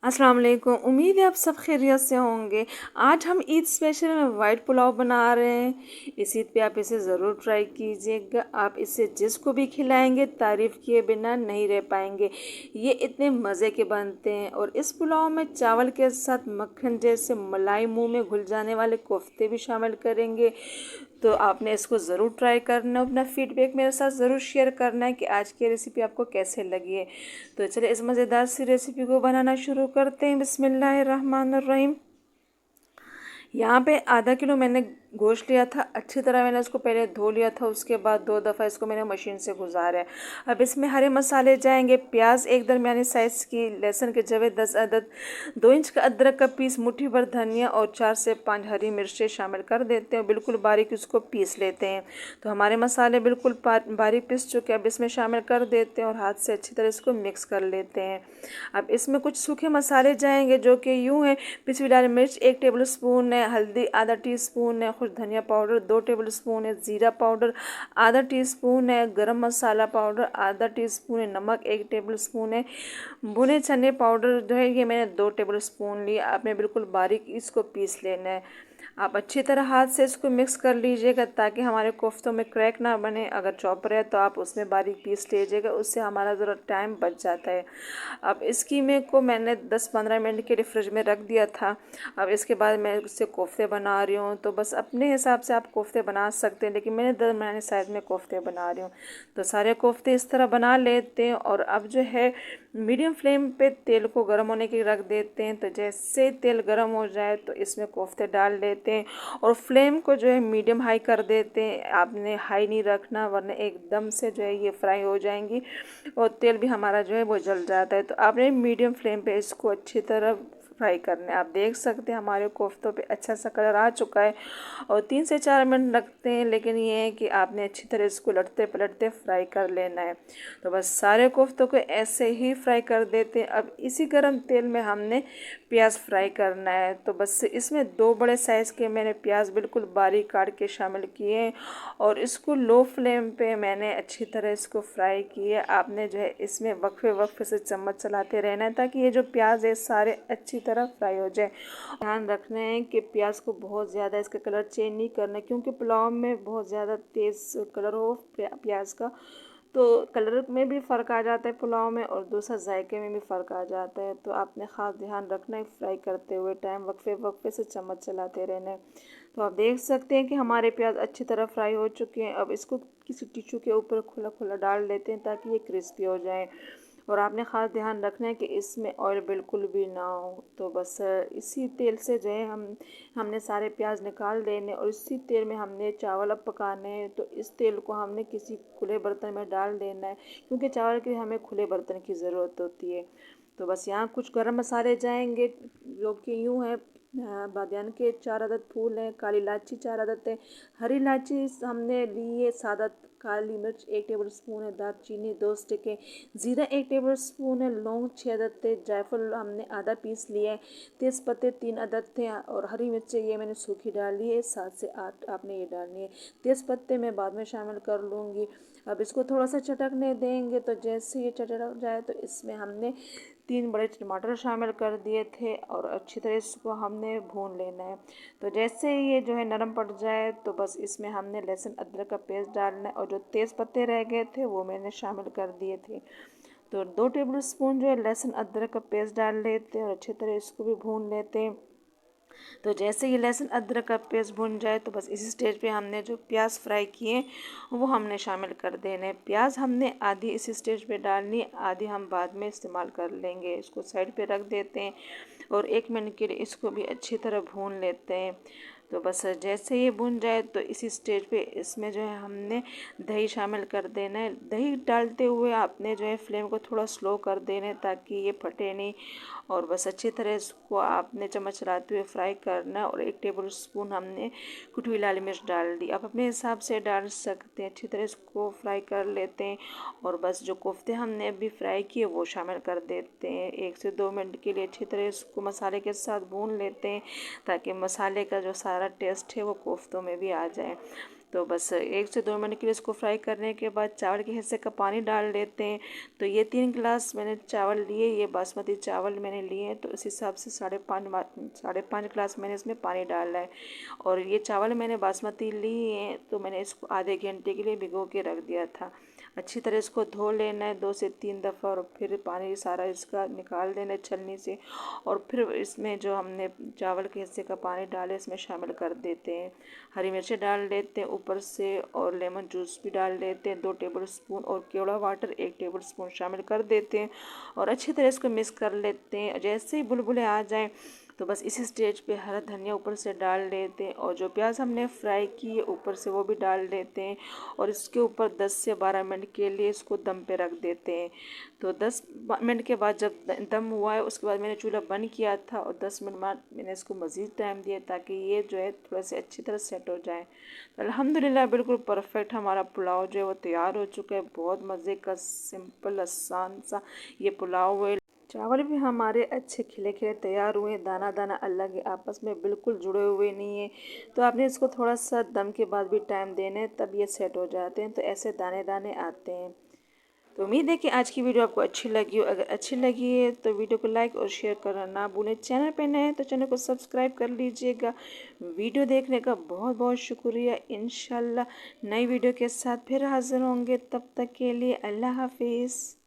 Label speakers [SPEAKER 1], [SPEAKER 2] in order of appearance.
[SPEAKER 1] अस्सलाम वालेकुम। उम्मीद है आप सब खैरियत से होंगे। आज हम ईद स्पेशल में वाइट पुलाव बना रहे हैं। इस ईद पे आप इसे ज़रूर ट्राई कीजिएगा। आप इसे जिसको भी खिलाएंगे तारीफ़ किए बिना नहीं रह पाएंगे। ये इतने मज़े के बनते हैं। और इस पुलाव में चावल के साथ मक्खन जैसे मलाई मुंह में घुल जाने वाले कोफ्ते भी शामिल करेंगे। तो आपने इसको ज़रूर ट्राई करना, अपना फीडबैक मेरे साथ ज़रूर शेयर करना है कि आज की रेसिपी आपको कैसे लगी है। तो चलिए इस मज़ेदार सी रेसिपी को बनाना शुरू करते हैं। बिस्मिल्लाहिर्रहमानिर्रहीम। यहाँ पे आधा किलो मैंने गोश्त लिया था। अच्छी तरह मैंने उसको पहले धो लिया था, उसके बाद 2 दफ़ा इसको मैंने मशीन से गुजारा है। अब इसमें हरे मसाले जाएंगे। प्याज एक दरमियानी साइज़ की, लहसुन के जवे 10 अदद, 2 इंच का अदरक का पीस, मुट्ठी भर धनिया और 4 से 5 हरी मिर्चें शामिल कर देते हैं। बिल्कुल बारीक उसको पीस लेते हैं। तो हमारे मसाले बिल्कुल बारीक पीस चुके हैं। अब इसमें शामिल कर देते हैं और हाथ से अच्छी तरह इसको मिक्स कर लेते हैं। अब इसमें कुछ सूखे मसाले जाएंगे जो कि यूँ हैं। पिसी लाल मिर्च 1 टेबल स्पून है, हल्दी आधा टीस्पून है, खुश धनिया पाउडर 2 टेबल स्पून है, ज़ीरा पाउडर आधा टीस्पून है, गरम मसाला पाउडर आधा टीस्पून है, नमक 1 टेबल स्पून है, भुने चने पाउडर जो है ये मैंने 2 टेबल स्पून लिया। आपने बिल्कुल बारीक इसको पीस लेना है। आप अच्छी तरह हाथ से इसको मिक्स कर लीजिएगा ताकि हमारे कोफ्तों में क्रैक ना बने। अगर चॉपर है तो आप उसमें बारीक पीस लीजिएगा, उससे हमारा ज़रा टाइम बच जाता है। अब इस कीमे को मैंने 10-15 मिनट के लिए फ्रिज में रख दिया था। अब इसके बाद मैं उससे कोफ्ते बना रही हूँ। तो बस अपने हिसाब से आप कोफ्ते बना सकते हैं, लेकिन मैंने दरमियाने साइज़ में कोफ्ते बना रही हूँ। तो सारे कोफ्ते इस तरह बना लेते हैं। और अब जो है मीडियम फ्लेम पे तेल को गर्म होने के लिए रख देते हैं। तो जैसे तेल गर्म हो जाए तो इसमें कोफ्ते डाल लेते हैं और फ्लेम को जो है मीडियम हाई कर देते हैं। आपने हाई नहीं रखना वरना एकदम से जो है ये फ्राई हो जाएंगी और तेल भी हमारा जो है वो जल जाता है। तो आपने मीडियम फ्लेम पे इसको अच्छी तरह फ्राई करना है। आप देख सकते हैं हमारे कोफ्तों पे अच्छा सा कलर आ चुका है और 3 से 4 मिनट लगते हैं, लेकिन ये है कि आपने अच्छी तरह इसको लटते पलटते फ्राई कर लेना है। तो बस सारे कोफ्तों को ऐसे ही फ्राई कर देते हैं। अब इसी गर्म तेल में हमने प्याज फ्राई करना है। तो बस इसमें 2 बड़े साइज़ के मैंने प्याज बिल्कुल बारीक काट के शामिल किए हैं और इसको लो फ्लेम पे मैंने अच्छी तरह इसको फ्राई किया। आपने जो है इसमें वक्फे वक्फे से चम्मच चलाते रहना है ताकि ये जो प्याज है सारे अच्छी तरह फ्राई हो जाए। ध्यान रखना है कि प्याज को बहुत ज़्यादा इसका कलर चेंज नहीं करना है, क्योंकि पुलाव में बहुत ज़्यादा तेज़ कलर हो प्याज का तो कलर में भी फ़र्क आ जाता है पुलाव में, और दूसरा जायके में भी फ़र्क आ जाता है। तो आपने ख़ास ध्यान रखना है फ्राई करते हुए टाइम वक्फे वक्फे से चम्मच चलाते रहना है। तो आप देख सकते हैं कि हमारे प्याज अच्छी तरह फ्राई हो चुके हैं। अब इसको किसी टिश्यू के ऊपर खुला खुला डाल लेते हैं ताकि ये क्रिस्पी हो जाए। और आपने ख़ास ध्यान रखना है कि इसमें ऑयल बिल्कुल भी ना हो। तो बस इसी तेल से जो है हमने सारे प्याज निकाल देने और इसी तेल में हमने चावल अब पकाने हैं। तो इस तेल को हमने किसी खुले बर्तन में डाल देना है, क्योंकि चावल के लिए हमें खुले बर्तन की ज़रूरत होती है। तो बस यहाँ कुछ गरम मसाले जाएंगे जो कि यूँ हैं। बादियान के 4 अदद फूल हैं, काली इलायची 4 अदद है, हरी इलायची हमने ली है 7 अदद, काली मिर्च 1 टेबल स्पून है, दालचीनी 2 स्टिक है, ज़ीरा 1 टेबल स्पून है, लौंग 6 अदद थे, जायफल हमने आधा पीस लिया है, तेज़पत्ते 3 अदद थे और हरी मिर्चें ये मैंने सूखी डाली है 7 से 8 आपने ये डालनी है। तेज़पत्ते मैं बाद में शामिल कर लूँगी। अब इसको थोड़ा सा चटकने देंगे। तो जैसे ये चटक जाए तो इसमें हमने 3 बड़े टमाटर शामिल कर दिए थे और अच्छी तरह इसको हमने भून लेना है। तो जैसे ये जो है नरम पड़ जाए तो बस इसमें हमने लहसुन अदरक का पेस्ट डालना है और जो तेज़ पत्ते रह गए थे वो मैंने शामिल कर दिए थे। तो 2 टेबल स्पून जो है लहसुन अदरक का पेस्ट डाल लेते हैं और अच्छी तरह इसको भी भून लेते हैं। तो जैसे ये लहसुन अदरक का पेस्ट भुन जाए तो बस इसी स्टेज पे हमने जो प्याज फ्राई किए वो हमने शामिल कर देने। प्याज हमने आधी इस स्टेज पे डालनी, आधी हम बाद में इस्तेमाल कर लेंगे। इसको साइड पे रख देते हैं और 1 मिनट के लिए इसको भी अच्छी तरह भून लेते हैं। तो बस जैसे ये भुन जाए तो इसी स्टेज पे इसमें जो है हमने दही शामिल कर देना है। दही डालते हुए आपने जो है फ्लेम को थोड़ा स्लो कर देना है ताकि ये फटे नहीं। और बस अच्छी तरह इसको आपने चम्मच चलाते हुए फ्राई करना है। और 1 टेबल स्पून हमने कुटी हुई लाल मिर्च डाल दी। आप अपने हिसाब से डाल सकते हैं। अच्छी तरह इसको फ्राई कर लेते हैं और बस जो कोफ्ते हमने अभी फ्राई किए वो शामिल कर देते हैं। 1 से 2 मिनट के लिए अच्छी तरह इसको मसाले के साथ भून लेते हैं ताकि मसाले का जो सारा टेस्ट है वो कोफ्तों में भी आ जाए। तो बस 1 से 2 मिनट के लिए इसको फ्राई करने के बाद चावल के हिस्से का पानी डाल देते हैं। तो ये 3 गिलास मैंने चावल लिए, ये बासमती चावल मैंने लिए हैं, तो इस हिसाब से 5.5 गिलास मैंने इसमें पानी डाला है। और ये चावल मैंने बासमती लिए हैं, तो मैंने इसको आधे घंटे के लिए भिगो के रख दिया था। अच्छी तरह इसको धो लेना है 2 से 3 दफ़ा, और फिर पानी सारा इसका निकाल देना है छलनी से। और फिर इसमें जो हमने चावल के हिस्से का पानी डाले इसमें शामिल कर देते हैं। हरी मिर्ची डाल लेते हैं ऊपर से, और लेमन जूस भी डाल लेते हैं 2 टेबल स्पून, और केवड़ा वाटर 1 टेबल स्पून शामिल कर देते हैं। और अच्छी तरह इसको मिक्स कर लेते हैं। जैसे ही बुलबुले आ जाएं तो बस इसी स्टेज पे हरा धनिया ऊपर से डाल लेते हैं, और जो प्याज हमने फ्राई की है ऊपर से वो भी डाल देते हैं। और इसके ऊपर 10 से 12 मिनट के लिए इसको दम पे रख देते हैं। तो 10 मिनट के बाद जब दम हुआ है उसके बाद मैंने चूल्हा बंद किया था, और 10 मिनट बाद मैंने इसको मज़ीद टाइम दिया ताकि ये जो है थोड़ा सा अच्छी तरह सेट हो जाए। तो अल्हम्दुलिल्लाह बिल्कुल परफेक्ट हमारा पुलाव जो है वो तैयार हो चुका है। बहुत मज़े का सिंपल आसान सा ये पुलाव है। चावल भी हमारे अच्छे खिले खिले तैयार हुए, दाना दाना अलग है, आपस में बिल्कुल जुड़े हुए नहीं है। तो आपने इसको थोड़ा सा दम के बाद भी टाइम देना है, तब ये सेट हो जाते हैं। तो ऐसे दाने दाने आते हैं। तो उम्मीद है कि आज की वीडियो आपको अच्छी लगी हो। अगर अच्छी लगी है तो वीडियो को लाइक और शेयर करना ना भूलें। चैनल पे नए हैं तो चैनल को सब्सक्राइब कर लीजिएगा। वीडियो देखने का बहुत बहुत शुक्रिया। इंशाल्लाह नई वीडियो के साथ फिर हाज़िर होंगे। तब तक के लिए अल्लाह हाफिज़।